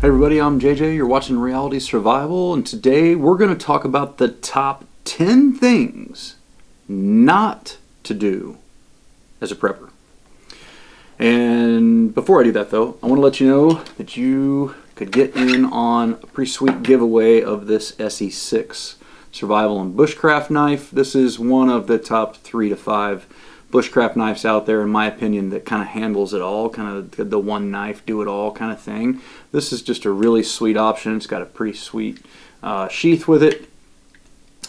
Hey everybody, I'm JJ. You're watching Reality Survival, and today we're going to talk about the top 10 things not to do as a prepper. And before I do that though, I want to let you know that you could get in on a pretty sweet giveaway of this SE6 Survival and Bushcraft knife. This is one of the top 3 to 5 bushcraft knives out there, in my opinion, that kind of handles it all, kind of the one knife do it all kind of thing. This is just a really sweet option. It's got a pretty sweet sheath with it,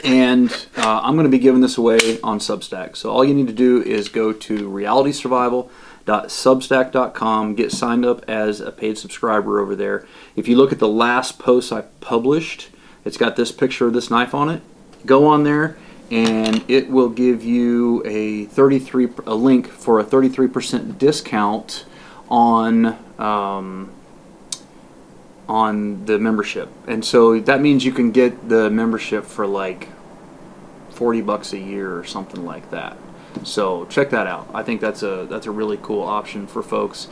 and I'm going to be giving this away on Substack. So all you need to do is go to realitysurvival.substack.com, get signed up as a paid subscriber over there. If you look at the last post I published, it's got this picture of this knife on it. Go on there, and it will give you a link for a 33% discount on the membership. And so that means you can get the membership for like $40 a year or something like that. So check that out. I think that's a really cool option for folks.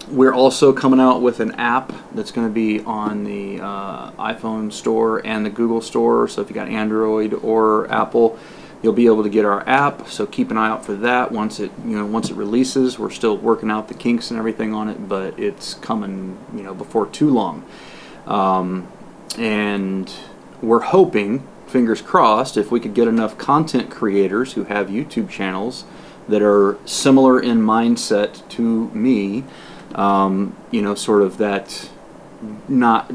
We're also coming out with an app that's going to be on the iPhone store and the Google store. So if you got Android or Apple, you'll be able to get our app. So keep an eye out for that once it releases. We're still working out the kinks and everything on it, but it's coming before too long. And we're hoping, fingers crossed, if we could get enough content creators who have YouTube channels that are similar in mindset to me. Sort of that not,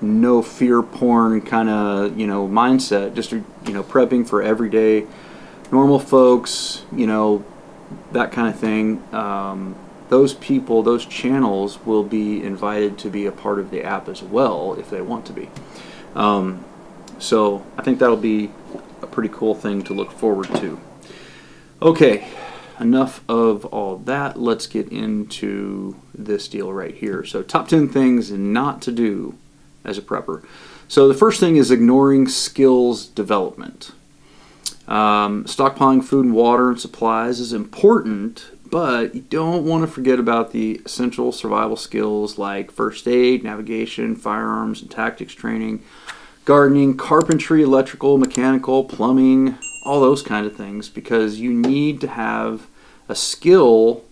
no fear porn kind of, mindset, just, prepping for everyday normal folks, that kind of thing. Those people, those channels will be invited to be a part of the app as well if they want to be. So I think that'll be a pretty cool thing to look forward to. Okay. Enough of all that. Let's get into this deal right here. So top 10 things not to do as a prepper. So the first thing is ignoring skills development. Stockpiling food and water and supplies is important, but you don't want to forget about the essential survival skills like first aid, navigation, firearms and tactics training, gardening, carpentry, electrical, mechanical, plumbing, all those kind of things, because you need to have a skill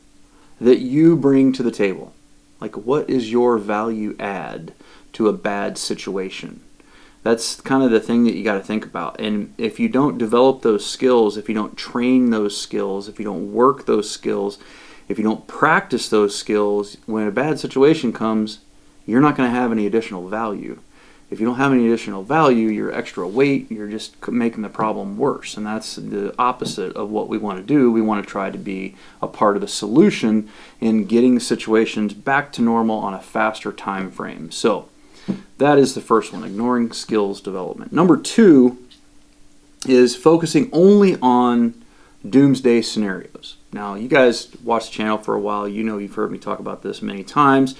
that you bring to the table. Like, what is your value add to a bad situation? That's kind of the thing that you got to think about. And if you don't develop those skills, if you don't train those skills, if you don't work those skills, if you don't practice those skills, when a bad situation comes, you're not going to have any additional value. If you don't have any additional value, you're extra weight, you're just making the problem worse. And that's the opposite of what we want to do. We want to try to be a part of the solution in getting situations back to normal on a faster time frame. So that is the first one, ignoring skills development. Number 2 is focusing only on doomsday scenarios. Now, you guys watch the channel for a while. You've heard me talk about this many times.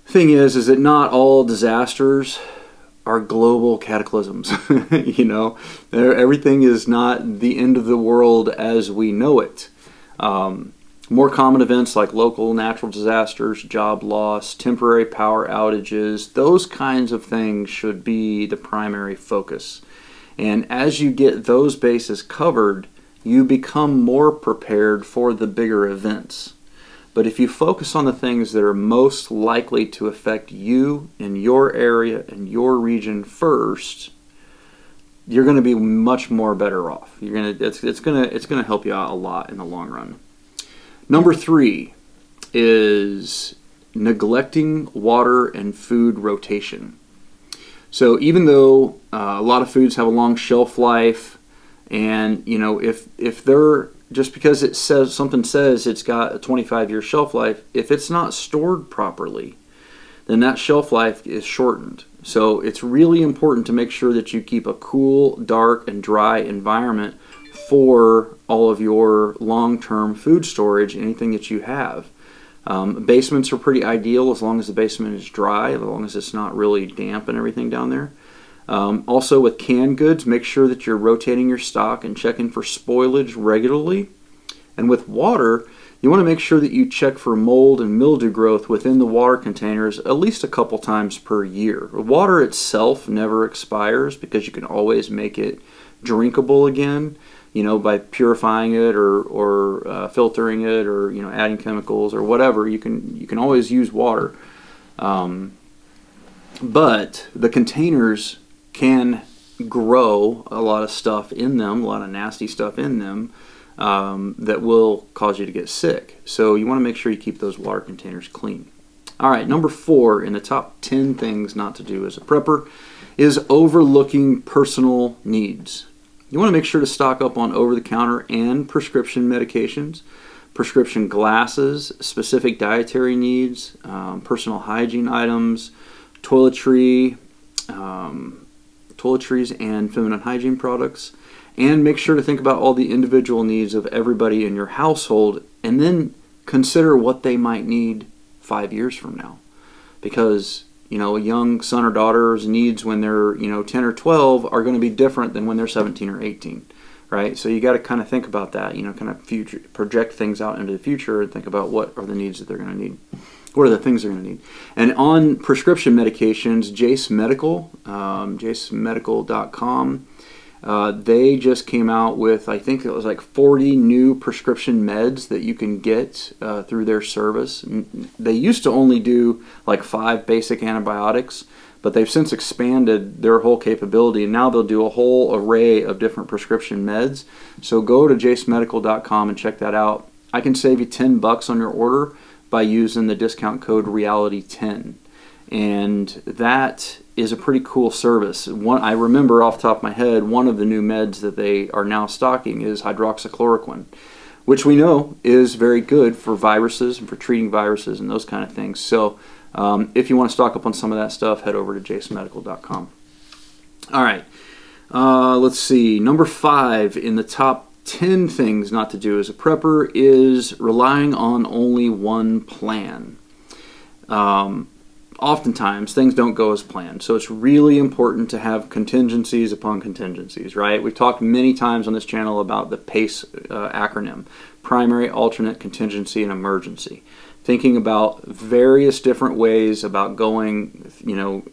Thing is that not all disasters are global cataclysms. Everything is not the end of the world as we know it. More common events like local natural disasters, job loss, temporary power outages, those kinds of things should be the primary focus. And as you get those bases covered, you become more prepared for the bigger events. But if you focus on the things that are most likely to affect you in your area and your region first, you're going to be much more better off. It's going to help you out a lot in the long run. Number 3 is neglecting water and food rotation. So even though a lot of foods have a long shelf life, and if they're just because it says it's got a 25-year shelf life, if it's not stored properly, then that shelf life is shortened. So it's really important to make sure that you keep a cool, dark, and dry environment for all of your long-term food storage, anything that you have. Basements are pretty ideal as long as the basement is dry, as long as it's not really damp and everything down there. Also with canned goods, make sure that you're rotating your stock and checking for spoilage regularly. And with water, You want to make sure that you check for mold and mildew growth within the water containers at least a couple times per year. Water itself never expires because you can always make it drinkable again, by purifying it or filtering it or adding chemicals or whatever. You can always use water, but the containers can grow a lot of stuff in them, a lot of nasty stuff in them. That will cause you to get sick. So you want to make sure you keep those water containers clean. All right, number 4 in the top 10 things not to do as a prepper is overlooking personal needs. You want to make sure to stock up on over-the-counter and prescription medications, prescription glasses, specific dietary needs, personal hygiene items, toiletries and feminine hygiene products. And make sure to think about all the individual needs of everybody in your household, and then consider what they might need 5 years from now. Because, a young son or daughter's needs when they're, 10 or 12 are going to be different than when they're 17 or 18, right? So you got to kind of think about that, kind of project things out into the future and think about what are the needs that they're going to need. What are the things they're going to need? And on prescription medications, Jase Medical, jasemedical.com, they just came out with, I think it was like 40 new prescription meds that you can get through their service. They used to only do like 5 basic antibiotics, but they've since expanded their whole capability, and now they'll do a whole array of different prescription meds. So go to jasemedical.com and check that out. I can save you $10 on your order by using the discount code REALITY10. And that is a pretty cool service. I remember off the top of my head, one of the new meds that they are now stocking is hydroxychloroquine, which we know is very good for viruses and for treating viruses and those kind of things. So if you want to stock up on some of that stuff, head over to jasemedical.com. All right, let's see. Number 5 in the top 10 things not to do as a prepper is relying on only one plan. Oftentimes things don't go as planned, so it's really important to have contingencies upon contingencies, right? We've talked many times on this channel about the PACE acronym: primary, alternate, contingency, and emergency. Thinking about various different ways about going,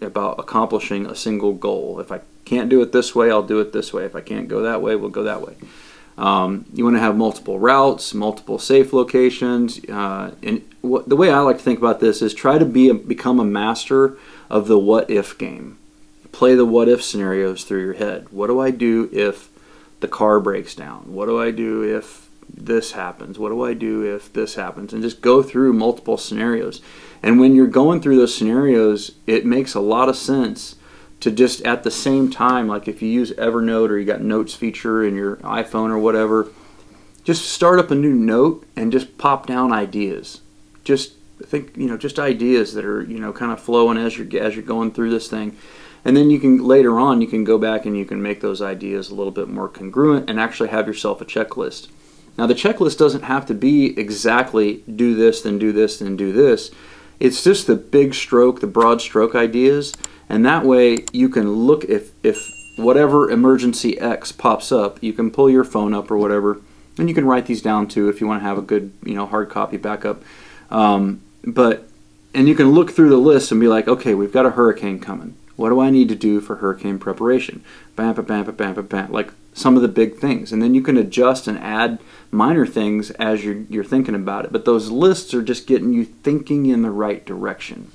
about accomplishing a single goal. If I can't do it this way, I'll do it this way. If I can't go that way, we'll go that way. You want to have multiple routes, multiple safe locations, and the way I like to think about this is try to become a master of the what-if game. Play the what-if scenarios through your head. What do I do if the car breaks down? What do I do if this happens? What do I do if this happens? And just go through multiple scenarios. And when you're going through those scenarios, it makes a lot of sense to just at the same time, like if you use Evernote or you got notes feature in your iPhone or whatever, just start up a new note and just pop down ideas. Just think, just ideas that are, kind of flowing as you're going through this thing. And then you can, later on, you can go back and you can make those ideas a little bit more congruent and actually have yourself a checklist. Now, the checklist doesn't have to be exactly do this, then do this, then do this. It's just the big stroke, the broad stroke ideas. And that way you can look, if whatever emergency X pops up, you can pull your phone up or whatever, and you can write these down too if you want to have a good, hard copy backup. And you can look through the list and be like, okay, we've got a hurricane coming. What do I need to do for hurricane preparation? Bam, bam, bam, bam, bam, bam, like some of the big things. And then you can adjust and add minor things as you're thinking about it. But those lists are just getting you thinking in the right direction.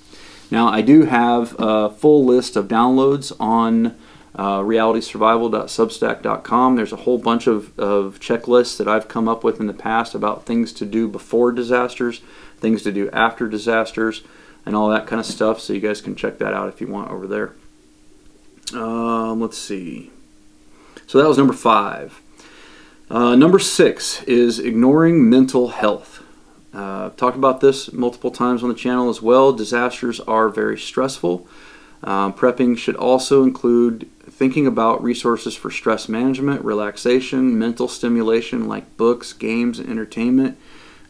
Now, I do have a full list of downloads on realitysurvival.substack.com. There's a whole bunch of checklists that I've come up with in the past about things to do before disasters, things to do after disasters, and all that kind of stuff. So you guys can check that out if you want over there. Let's see. So that was number 5. Number 6 is ignoring mental health. I've talked about this multiple times on the channel as well. Disasters are very stressful. Prepping should also include thinking about resources for stress management, relaxation, mental stimulation like books, games, and entertainment.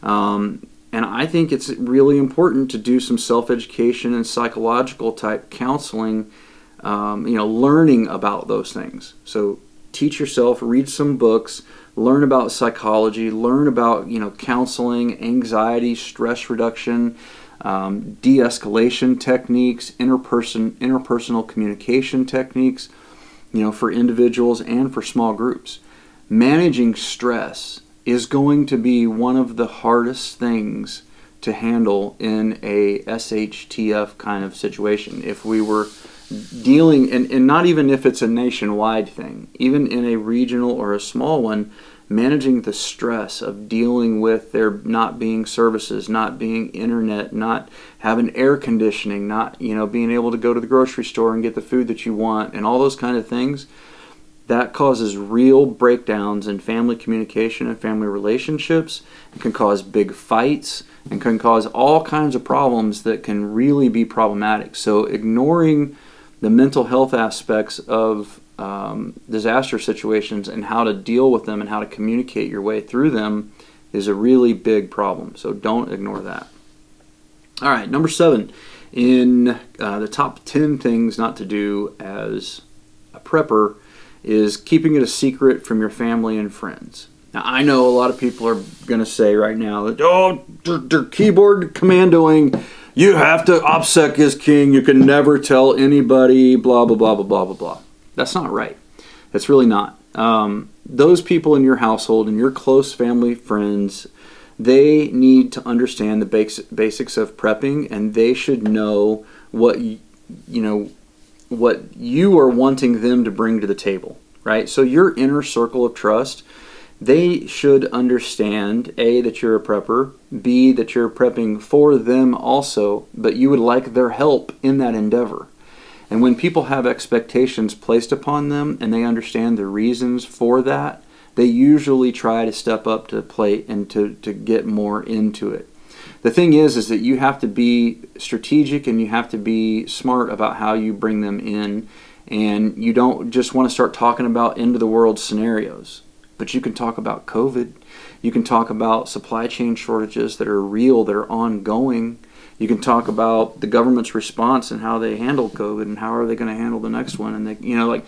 And I think it's really important to do some self-education and psychological type counseling, learning about those things. So teach yourself, read some books, learn about psychology, learn about, counseling, anxiety, stress reduction, de-escalation techniques, interpersonal communication techniques, for individuals and for small groups. Managing stress is going to be one of the hardest things to handle in a SHTF kind of situation. If we were dealing, and not even if it's a nationwide thing, even in a regional or a small one, managing the stress of dealing with there not being services, not being internet, not having air conditioning, not being able to go to the grocery store and get the food that you want, and all those kind of things, that causes real breakdowns in family communication and family relationships. It can cause big fights and can cause all kinds of problems that can really be problematic. So ignoring the mental health aspects of disaster situations and how to deal with them and how to communicate your way through them is a really big problem. So don't ignore that. All right, number 7 in the top 10 things not to do as a prepper is keeping it a secret from your family and friends. Now, I know a lot of people are going to say right now that, they're keyboard commandoing. You have to, OPSEC is king. You can never tell anybody, blah, blah, blah, blah, blah, blah, blah. That's not right. That's really not. Those people in your household and your close family, friends, they need to understand the basics of prepping, and they should know what what you are wanting them to bring to the table, right? So your inner circle of trust, they should understand, A, that you're a prepper, B, that you're prepping for them also, but you would like their help in that endeavor. And when people have expectations placed upon them and they understand the reasons for that, they usually try to step up to the plate and to get more into it. The thing is that you have to be strategic and you have to be smart about how you bring them in, and you don't just want to start talking about end of the world scenarios, but you can talk about COVID. You can talk about supply chain shortages that are real, that are ongoing. You can talk about the government's response and how they handled COVID and how are they going to handle the next one. And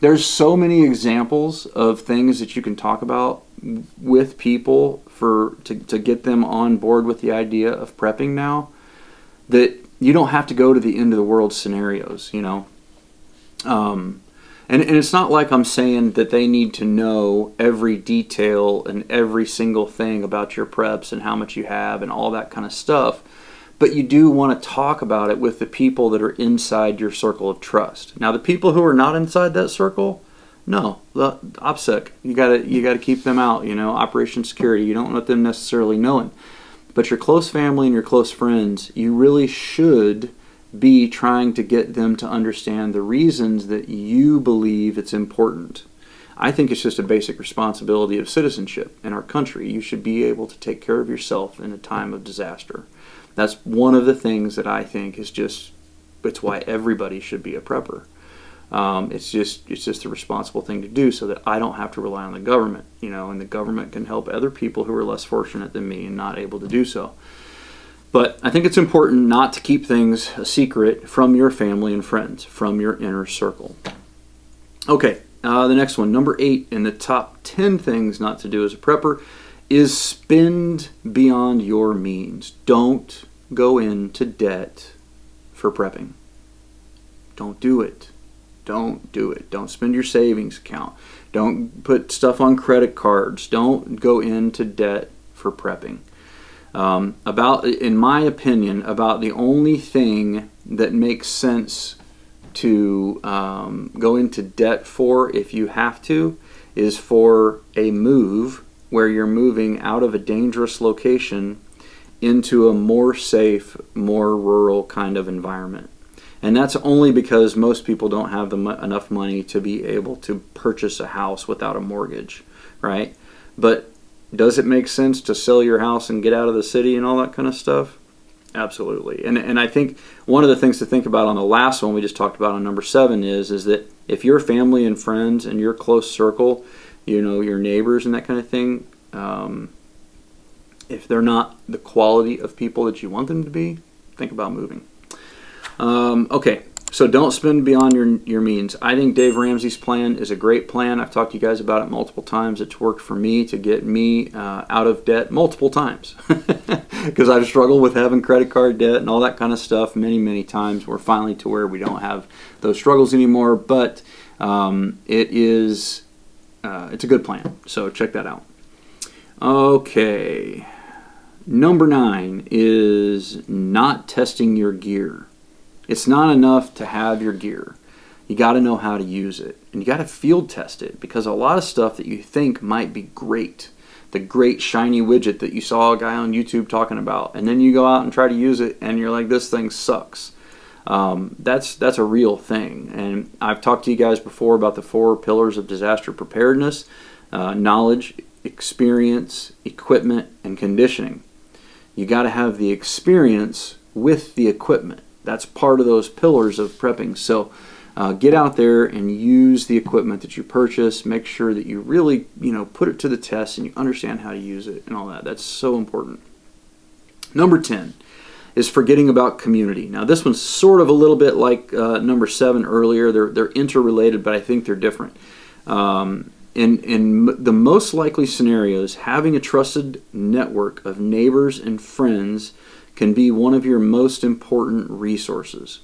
there's so many examples of things that you can talk about with people to get them on board with the idea of prepping now, that you don't have to go to the end of the world scenarios, And it's not like I'm saying that they need to know every detail and every single thing about your preps and how much you have and all that kind of stuff. But you do want to talk about it with the people that are inside your circle of trust. Now, the people who are not inside that circle, no, the OPSEC, you gotta keep them out. Operation security, you don't want them necessarily knowing. But your close family and your close friends, you really should be trying to get them to understand the reasons that you believe it's important. I think it's just a basic responsibility of citizenship in our country. You should be able to take care of yourself in a time of disaster. That's one of the things that I think is it's why everybody should be a prepper. It's just a responsible thing to do so that I don't have to rely on the government, and the government can help other people who are less fortunate than me and not able to do so. But I think it's important not to keep things a secret from your family and friends, from your inner circle. Okay, the next one, number 8 in the top 10 things not to do as a prepper is spend beyond your means. Don't go into debt for prepping. Don't do it. Don't do it. Don't spend your savings account. Don't put stuff on credit cards. Don't go into debt for prepping. In my opinion, about the only thing that makes sense to go into debt for, if you have to, is for a move where you're moving out of a dangerous location into a more safe, more rural kind of environment. And that's only because most people don't have enough money to be able to purchase a house without a mortgage, right? But does it make sense to sell your house and get out of the city and all that kind of stuff? Absolutely. And I think one of the things to think about on the last one we just talked about on number 7 is that if your family and friends and your close circle, your neighbors and that kind of thing, if they're not the quality of people that you want them to be, think about moving. Okay, So don't spend beyond your means. I think Dave Ramsey's plan is a great plan. I've talked to you guys about it multiple times. It's worked for me to get me out of debt multiple times because I've struggled with having credit card debt and all that kind of stuff many times. We're finally to where we don't have those struggles anymore, but it's a good plan. So check that out. Okay. Number 9 is not testing your gear. It's not enough to have your gear. You got to know how to use it. And you got to field test it, because a lot of stuff that you think might be great, the great shiny widget that you saw a guy on YouTube talking about, and then you go out and try to use it and you're like, this thing sucks. That's a real thing. And I've talked to you guys before about the 4 pillars of disaster preparedness: knowledge, experience, equipment, and conditioning. You got to have the experience with the equipment. That's part of those pillars of prepping. So get out there and use the equipment that you purchase. Make sure that you really, put it to the test and you understand how to use it and all that. That's so important. Number 10 is forgetting about community. Now this one's sort of a little bit like number 7 earlier. They're interrelated, but I think they're different. In the most likely scenarios, having a trusted network of neighbors and friends can be one of your most important resources.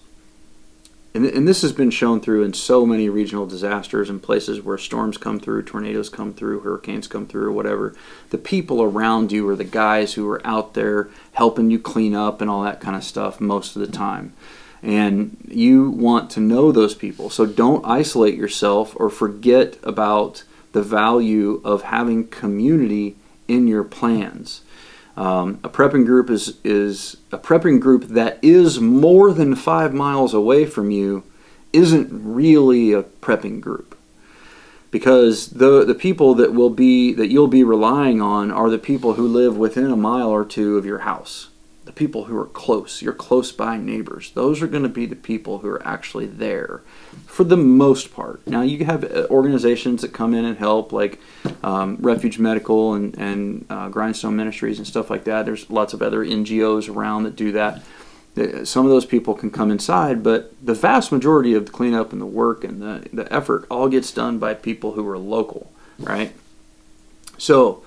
And this has been shown through in so many regional disasters and places where storms come through, tornadoes come through, hurricanes come through, or whatever. The people around you are the guys who are out there helping you clean up and all that kind of stuff most of the time. And you want to know those people. So don't isolate yourself or forget about the value of having community in your plans. A prepping group is a prepping group that is more than 5 miles away from you isn't really a prepping group, because the people that you'll be relying on are the people who live within a mile or 2 of your house. The people who are close, your close by neighbors. Those are going to be the people who are actually there for the most part. Now you have organizations that come in and help, like Jase Medical and Grindstone Ministries and stuff like that. There's lots of other NGOs around that do that. Some of those people can come inside, but the vast majority of the cleanup and the work and the effort all gets done by people who are local, right? So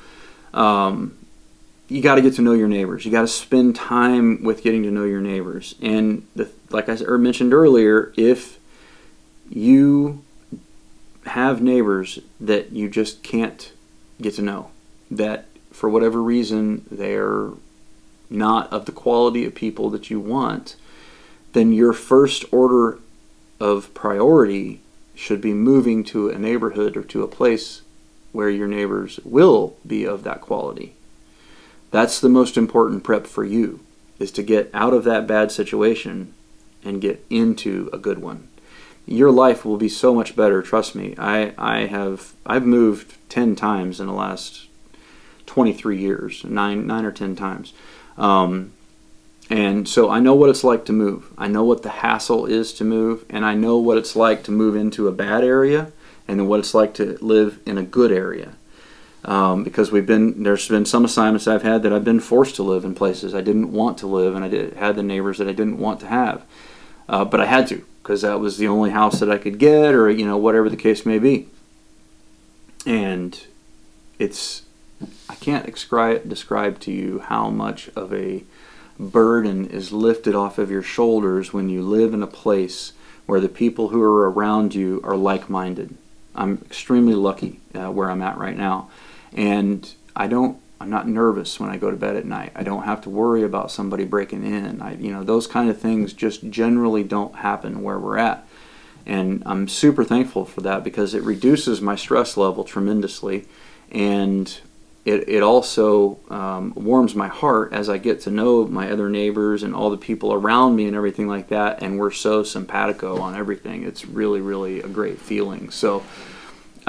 you got to get to know your neighbors. You got to spend time with getting to know your neighbors. And like I mentioned earlier, if you have neighbors that you just can't get to know, that for whatever reason they're not of the quality of people that you want, then your first order of priority should be moving to a neighborhood or to a place where your neighbors will be of that quality. That's the most important prep for you, is to get out of that bad situation and get into a good one. Your life will be so much better, trust me. I've moved 10 times in the last 23 years, 9 or 10 times. And so I know what it's like to move. I know what the hassle is to move, and I know what it's like to move into a bad area and then what it's like to live in a good area. Because there's been some assignments I've had that I've been forced to live in places I didn't want to live, and I had the neighbors that I didn't want to have, but I had to, because that was the only house that I could get, or whatever the case may be. And I can't describe to you how much of a burden is lifted off of your shoulders when you live in a place where the people who are around you are like-minded. I'm extremely lucky where I'm at right now. And I'm not nervous when I go to bed at night. I don't have to worry about somebody breaking in. Those kind of things just generally don't happen where we're at. And I'm super thankful for that, because it reduces my stress level tremendously. And it also warms my heart as I get to know my other neighbors and all the people around me and everything like that. And we're so simpatico on everything. It's really, really a great feeling. So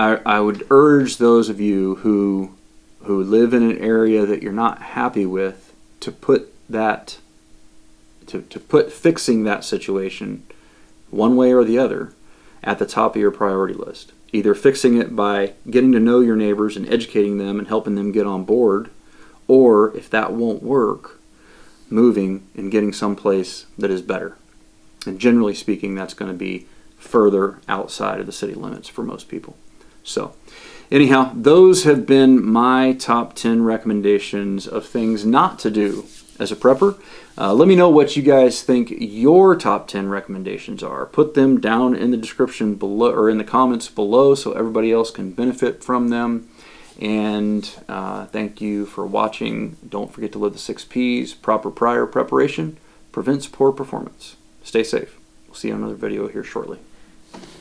I would urge those of you who live in an area that you're not happy with to put fixing that situation, one way or the other, at the top of your priority list. Either fixing it by getting to know your neighbors and educating them and helping them get on board, or if that won't work, moving and getting someplace that is better. And generally speaking, that's going to be further outside of the city limits for most people. So anyhow, those have been my top 10 recommendations of things not to do as a prepper. Let me know what you guys think your top 10 recommendations are. Put them down in the description below, or in the comments below, so everybody else can benefit from them. And thank you for watching. Don't forget to live the 6 Ps. Proper prior preparation prevents poor performance. Stay safe. We'll see you on another video here shortly.